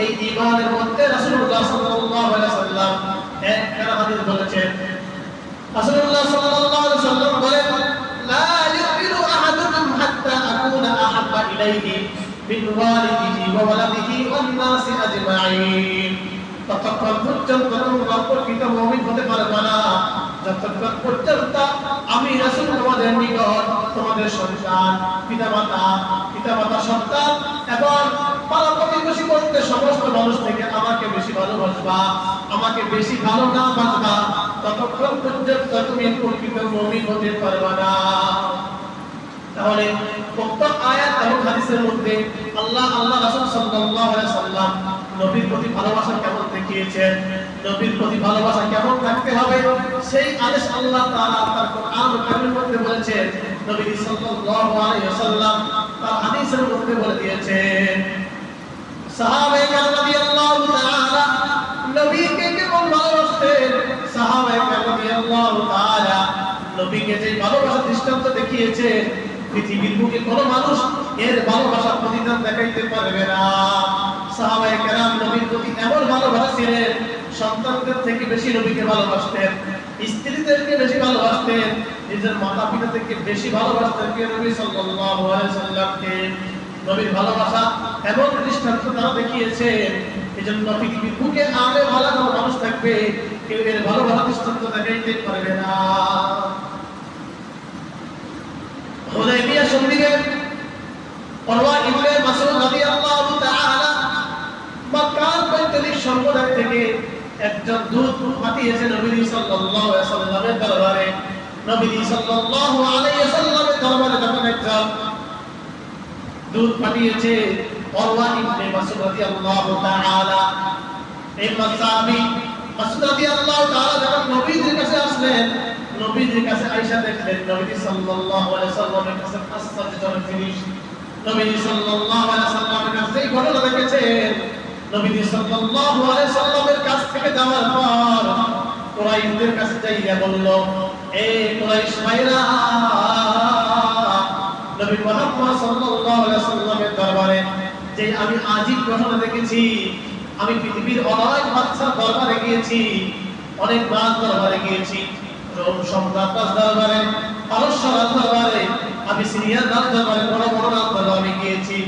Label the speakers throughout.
Speaker 1: এই ঈমানের মধ্যে রাসূলুল্লাহ সাল্লাল্লাহু আলাইহি ওয়াসাল্লাম একটা হাদিস বলেছেন। রাসূলুল্লাহ সাল্লাল্লাহু আলাইহি ওয়াসাল্লাম বলেন, লা ইউমিনু আহাদুকুম হাত্তা আকুনা আহাব্বা ইলাইহি মিন ওয়ালিদিহি ওয়া ওয়ালাদিহি ওয়ান নাসি আজমাইন। ততক্ষণ পর্যন্ত তোমরা প্রকৃত মুমিন হতে পারবে না যতক্ষণ পর্যন্ত আমি রাসূল তোমাদের নিকট তোমাদের সন্তান, পিতামাতা সন্তান এবং পাড়া প্রতিবেশী বলতে সমস্ত মানুষ থেকে আমাকে বেশি ভালোবাসবা, আমাকে বেশি ভালো না বাসবা, ততক্ষণ পর্যন্ত তুমি প্রকৃত মুমিন হতে পারবে না। তাহলে উক্ত আয়াত এবং হাদিসের মধ্যে আল্লাহ রাসূল সাল্লাল্লাহু আলাইহি ওয়াসাল্লাম নবীর প্রতি ভালোবাসা কেমন দেখিয়েছেন, নবীর প্রতি ভালোবাসা কেমন রাখতে হবে, সেই আদেশ আল্লাহ তাআলা তার কোরআন কারীমের মধ্যে বলেছেন। নবী সাল্লাল্লাহু আলাইহি ওয়াসাল্লাম তার হাদিসের মধ্যে বলে দিয়েছেন। সাহাবায়ে কেরাম রাদিয়াল্লাহু তাআলা নবীকে কেমন ভালোবাসতেন, সাহাবায়ে কেরাম রাদিয়াল্লাহু তাআলা নবীকে যে ভালোবাসা দৃষ্টান্ত দেখিয়েছেন, পৃথিবীর বুকে কোনো মানুষ এর ভালোবাসার প্রতিদান দেখাইতে পারবে না। সাহাবায়ে কেরাম নবীর প্রতি এমন ভালোবাসা ছিলেন, সন্তানদের থেকে বেশি নবীকে ভালোবাসতেন, স্ত্রীদেরকে বেশি ভালোবাসতেন, নিজের মাতা পিতা থেকে বেশি ভালোবাসতেন নবী সাল্লাল্লাহু আলাইহি ওয়াসাল্লামকে। নবীর ভালোবাসা এমন দৃষ্টান্ত তারা দেখিয়েছেন, এজন্য পৃথিবীর বুকে আরে ভালো কোনো মানুষ থাকবে, কেউ এর ভালোবাসা দৃষ্টান্ত দেখাইতে পারবে না। হুদায়বিয়া সন্ধিতে উরওয়া ইবনে মাসউদ রাদিয়াল্লাহু তাআলা মক্কার পৈতৃক সম্প্রদায় থেকে একজন দূত পাঠিয়েছেন নবী সাল্লাল্লাহু আলাইহি ওয়াসাল্লামের দরবারে। নবী সাল্লাল্লাহু আলাইহি ওয়াসাল্লামের দরবারে যখন একজন দূত পাঠিয়েছে উরওয়া ইবনে মাসউদ রাদিয়াল্লাহু তাআলা, এই সাহাবী মাসউদ রাদিয়াল্লাহু তাআলা যখন নবীর কাছে আসলেন, নবীর কাছে আয়েশা দেখলেন নবী সাল্লাল্লাহু আলাইহি ওয়াসাল্লামের কাছে আশ্চর্যজনক জিনিস। নবী সাল্লাল্লাহু আলাইহি ওয়াসাল্লামের কাছে এই ঘটনা দেখেছেন। নবী সাল্লাল্লাহু আলাইহি ওয়াসাল্লামের কাছ থেকে যাওয়ার পর কুরাইশদের কাছে যাইয়া বলল, এই কুরাইশ ভাইরা, নবী মুহাম্মদ সাল্লাল্লাহু আলাইহি ওয়াসাল্লামের দরবারে যে আমি আজীব ঘটনা দেখেছি, আমি পৃথিবীর অনেক বাদশার দরবারে গিয়েছি, অনেক রাজ দরবারে গিয়েছি, রোম সম্রাট দরবারে, পারস্য দরবারে, আমি সিরিয়ার দরবারে, বড় বড় দরবারে গিয়েছি,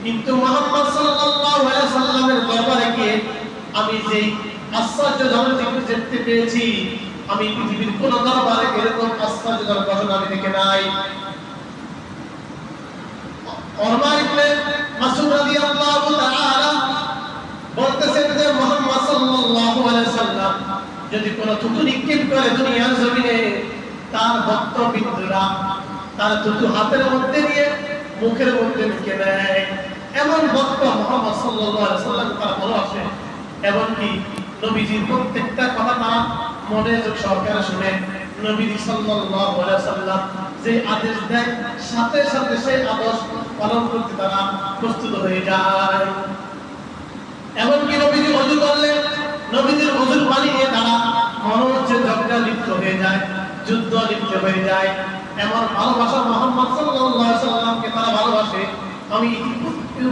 Speaker 1: কিন্তু মুহাম্মদ সাল্লাল্লাহু আলাইহি ওয়াসাল্লামের দরবারে গিয়ে আমি যে আশ্চর্যজনক জিনিস দেখতে পেয়েছি, আমি পৃথিবীর কোন দরবারে এরকম আশ্চর্যজনক ঘটনা আমি দেখি নাই। উরওয়া ইবনে মাসউদ রাদিয়াল্লাহু তাআলা বলতেছেন যে মুহাম্মদ সাল্লাল্লাহু আলাইহি ওয়াসাল্লাম যদি কোনো থুতু নিক্ষেপ করে দুনিয়ার জমিনে, তার ভক্ত বিন্দুরা তার থুতু হাতের মধ্যে নিয়ে মুখের মধ্যে ঢুকে দেয়। এমন ভক্ত মুহাম্মদ সাল্লাল্লাহু আলাইহি ওয়াসাল্লাম তারা ভালোবাসে, এমনকি নবীজির প্রত্যেকটা কথা তারা মনে সহকারে শুনে নবী সাল্লাল্লাহু আলাইহি ওয়াসাল্লাম যে আদেশ দেয় সাথে সাথে সেই আদেশ পালন করতে তারা প্রস্তুত হয়ে যায়। এমনকি নবীজি ওযু করলে নবীজির ওযুর পানি নিয়ে তারা মনে হচ্ছে ঝগড়া লিপ্ত হয়ে যায়, যুদ্ধ লিপ্ত হয়ে যায়। এমন ভালোবাসা মুহাম্মদ সাল্লাল্লাহু আলাইহি ওয়াসাল্লামকে তারা ভালোবাসে, আমি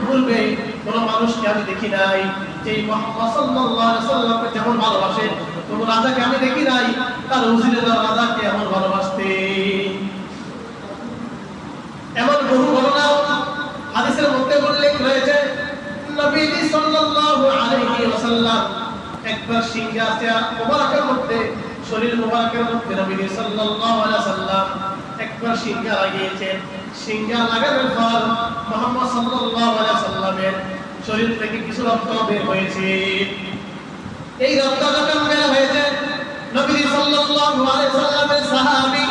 Speaker 1: পূর্বে কোন মানুষকে আমি দেখি নাই যে মুহাম্মদ সাল্লাল্লাহু আলাইহি ওয়াসাল্লামকে যেমন ভালোবাসে, কোন রাজাকে আমি দেখি নাই তার উজিরে রাজাকে এমন ভালোবাসতে। এমন বহু ঘটনা হাদিসের মধ্যে উল্লেখ রয়েছে। নবী সাল্লাল্লাহু আলাইহি ওয়াসাল্লাম একবার সিংহাসনে মুবারকের মধ্যে, শরীর মুবারকের মধ্যে নবী সাল্লাল্লাহু আলাইহি ওয়াসাল্লাম একবার সিংহা লাগিয়েছেন। সিংহা লাগানোর পর মুহাম্মদ সাল্লাল্লাহু আলাইহি ওয়াসাল্লামের শরীর থেকে কিছু রক্ত বের হয়েছে। এই রক্ত যখন বের হয়েছে, নবী সাল্লাল্লাহু আলাইহি ওয়াসাল্লামের সাহাবী